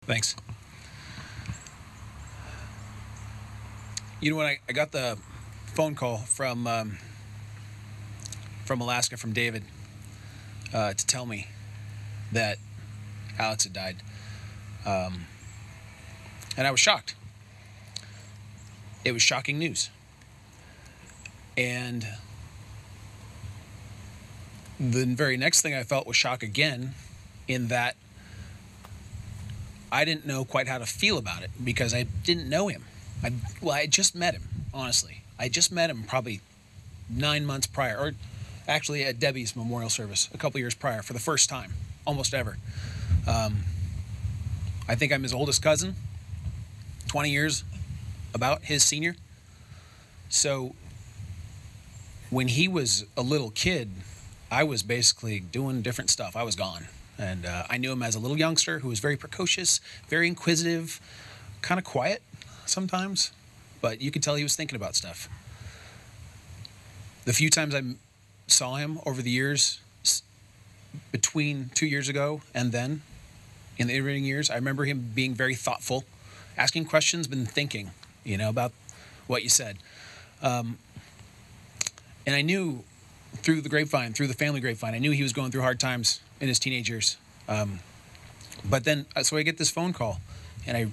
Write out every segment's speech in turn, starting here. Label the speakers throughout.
Speaker 1: Thanks. You know, when I got the phone call from Alaska, from David, to tell me that Alex had died, and I was shocked. It was shocking news. And the very next thing I felt was shock again, in that I didn't know quite how to feel about it because I didn't know him. I just met him, honestly. I just met him probably 9 months prior, or actually at Debbie's memorial service a couple years prior, for the first time, almost ever. I think I'm his oldest cousin, 20 years about his senior. So when he was a little kid, I was basically doing different stuff. I was gone. And I knew him as a little youngster who was very precocious, very inquisitive, kind of quiet sometimes, but you could tell he was thinking about stuff. The few times I saw him over the years, between 2 years ago and then, in the intervening years, I remember him being very thoughtful, asking questions, but thinking, about what you said. And I knew through the grapevine, through the family grapevine, I knew he was going through hard times in his teenage years. But then, so I get this phone call, and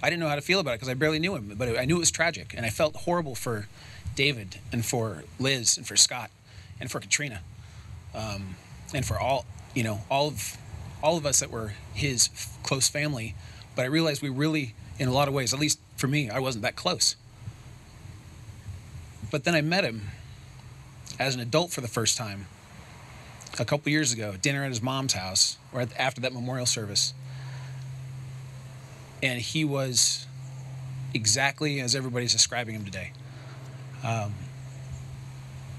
Speaker 1: I didn't know how to feel about it because I barely knew him, but I knew it was tragic, and I felt horrible for David and for Liz and for Scott and for Katrina, and for all of us that were his close family. But I realized we really, in a lot of ways, at least for me, I wasn't that close. But then I met him as an adult for the first time a couple years ago, dinner at his mom's house, or after that memorial service. And he was exactly as everybody's describing him today.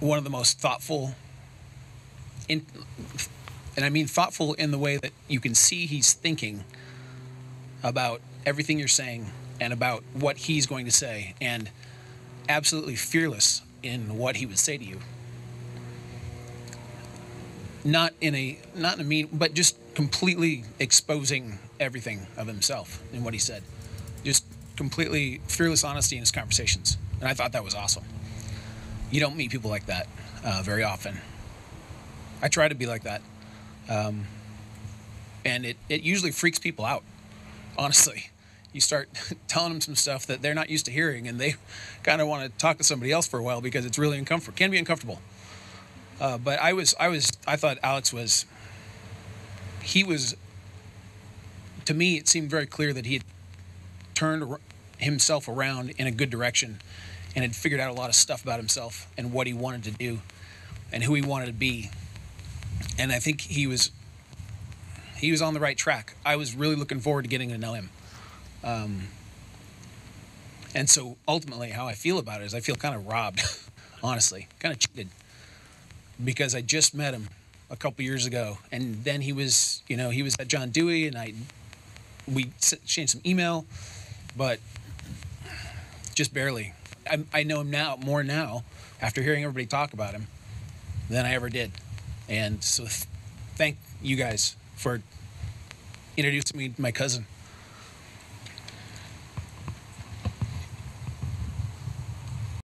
Speaker 1: One of the most thoughtful, and I mean thoughtful in the way that you can see he's thinking about everything you're saying and about what he's going to say, and absolutely fearless in what he would say to you. Not in a mean, but just completely exposing everything of himself in what he said. Just completely fearless honesty in his conversations. And I thought that was awesome. You don't meet people like that very often. I try to be like that. And it usually freaks people out, honestly. You start telling them some stuff that they're not used to hearing, and they kind of want to talk to somebody else for a while because it's really uncomfortable. Can be uncomfortable. But I thought Alex was, to me, it seemed very clear that he had turned himself around in a good direction and had figured out a lot of stuff about himself and what he wanted to do and who he wanted to be. And I think he was on the right track. I was really looking forward to getting to know him. And so ultimately how I feel about it is I feel kind of robbed, honestly, kind of cheated, because I just met him a couple years ago, and then he was at John Dewey, and we exchanged some email, but just barely. I know him more now after hearing everybody talk about him than I ever did. And so thank you guys for introducing me to my cousin.